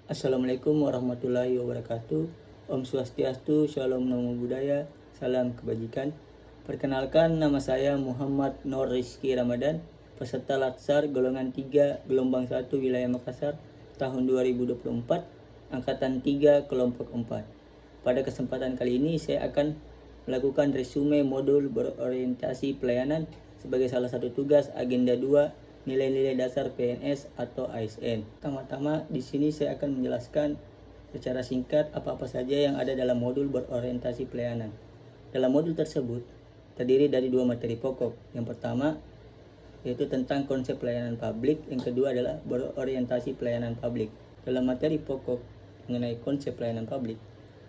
Assalamualaikum warahmatullahi wabarakatuh. Om Swastiastu, Shalom Namo Buddhaya, Salam Kebajikan. Perkenalkan, nama saya Muhammad Nur Rizky Ramadan, peserta Latsar golongan 3 gelombang 1 wilayah Makassar tahun 2024, angkatan 3 kelompok 4. Pada kesempatan kali ini saya akan melakukan resume modul berorientasi pelayanan sebagai salah satu tugas agenda 2 nilai-nilai dasar PNS atau ASN. Pertama-tama di sini saya akan menjelaskan secara singkat apa-apa saja yang ada dalam modul berorientasi pelayanan. Dalam modul tersebut terdiri dari 2 materi pokok. Yang pertama yaitu tentang konsep pelayanan publik, yang kedua adalah berorientasi pelayanan publik. Dalam materi pokok mengenai konsep pelayanan publik,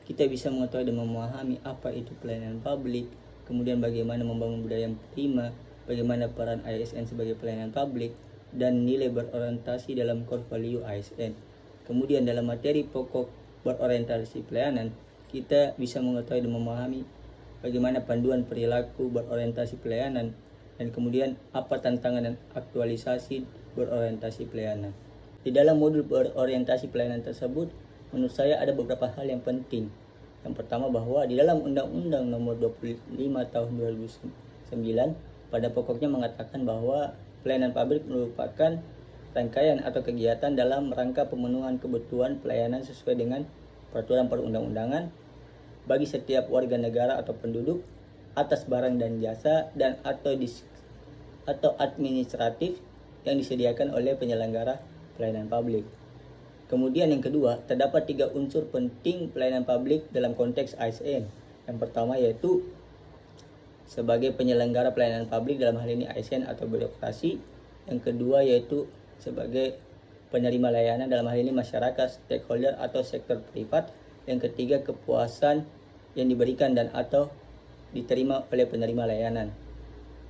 kita bisa mengetahui dan memahami apa itu pelayanan publik, kemudian bagaimana membangun budaya yang prima, bagaimana peran ASN sebagai pelayanan publik, dan nilai berorientasi dalam core value ASN. Kemudian dalam materi pokok berorientasi pelayanan, kita bisa mengetahui dan memahami bagaimana panduan perilaku berorientasi pelayanan, dan kemudian apa tantangan dan aktualisasi berorientasi pelayanan. Di dalam modul berorientasi pelayanan tersebut, menurut saya ada beberapa hal yang penting. Yang pertama, bahwa di dalam Undang-Undang Nomor 25 Tahun 2009 pada pokoknya mengatakan bahwa pelayanan publik merupakan rangkaian atau kegiatan dalam rangka pemenuhan kebutuhan pelayanan sesuai dengan peraturan perundang-undangan bagi setiap warga negara atau penduduk atas barang dan jasa dan atau administratif yang disediakan oleh penyelenggara pelayanan publik. Kemudian yang kedua, terdapat 3 unsur penting pelayanan publik dalam konteks ASN. Yang pertama yaitu sebagai penyelenggara pelayanan publik, dalam hal ini ASN atau birokrasi. Yang kedua yaitu sebagai penerima layanan, dalam hal ini masyarakat, stakeholder atau sektor privat. Yang ketiga, kepuasan yang diberikan dan atau diterima oleh penerima layanan.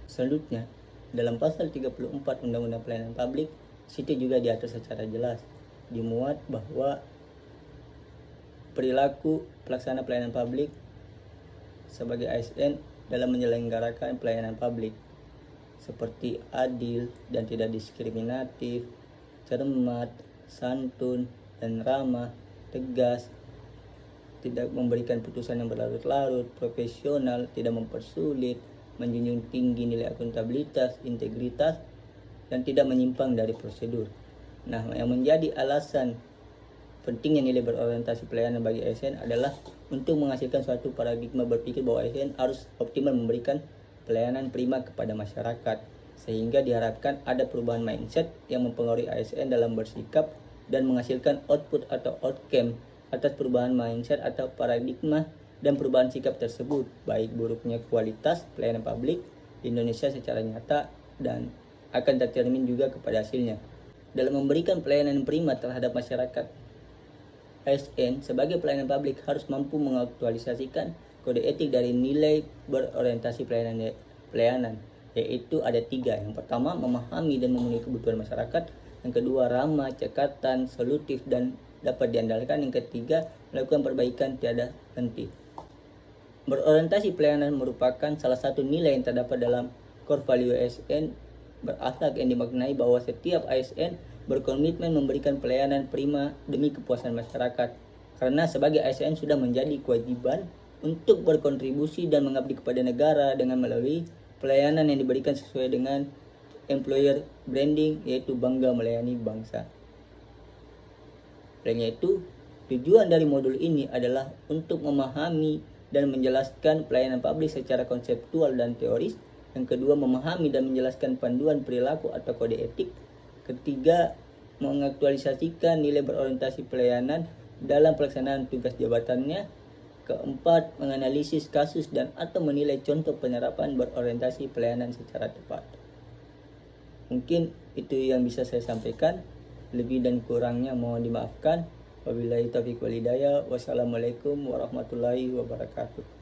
Selanjutnya, dalam pasal 34 Undang-Undang Pelayanan Publik, situ juga diatur secara jelas, dimuat bahwa perilaku pelaksana pelayanan publik sebagai ASN dalam menyelenggarakan pelayanan publik seperti adil dan tidak diskriminatif, cermat, santun dan ramah, tegas, tidak memberikan putusan yang berlarut-larut, profesional, tidak mempersulit, menjunjung tinggi nilai akuntabilitas, integritas, dan tidak menyimpang dari prosedur. Nah, yang menjadi alasan pentingnya nilai berorientasi pelayanan bagi ASN adalah untuk menghasilkan suatu paradigma berpikir bahwa ASN harus optimal memberikan pelayanan prima kepada masyarakat, sehingga diharapkan ada perubahan mindset yang mempengaruhi ASN dalam bersikap dan menghasilkan output atau outcome atas perubahan mindset atau paradigma dan perubahan sikap tersebut, baik buruknya kualitas pelayanan publik di Indonesia secara nyata dan akan tercermin juga kepada hasilnya. Dalam memberikan pelayanan prima terhadap masyarakat, ASN sebagai pelayanan publik harus mampu mengaktualisasikan kode etik dari nilai berorientasi pelayanan, yaitu ada 3. Yang pertama, memahami dan memenuhi kebutuhan masyarakat. Yang kedua, ramah, cekatan, solutif dan dapat diandalkan. Yang ketiga, melakukan perbaikan tiada henti. Berorientasi pelayanan merupakan salah satu nilai yang terdapat dalam core value ASN berakhlak, yang dimaknai bahwa setiap ASN berkomitmen memberikan pelayanan prima demi kepuasan masyarakat, karena sebagai ASN sudah menjadi kewajiban untuk berkontribusi dan mengabdi kepada negara dengan melalui pelayanan yang diberikan sesuai dengan employer branding, yaitu bangga melayani bangsa. Selain itu, tujuan dari modul ini adalah untuk memahami dan menjelaskan pelayanan publik secara konseptual dan teoris. Yang kedua, memahami dan menjelaskan panduan perilaku atau kode etik. Ketiga, mengaktualisasikan nilai berorientasi pelayanan dalam pelaksanaan tugas jabatannya. Keempat, menganalisis kasus dan atau menilai contoh penerapan berorientasi pelayanan secara tepat. Mungkin itu yang bisa saya sampaikan. Lebih dan kurangnya mohon dimaafkan. Wabillahi taufiq wal hidayah. Wassalamualaikum warahmatullahi wabarakatuh.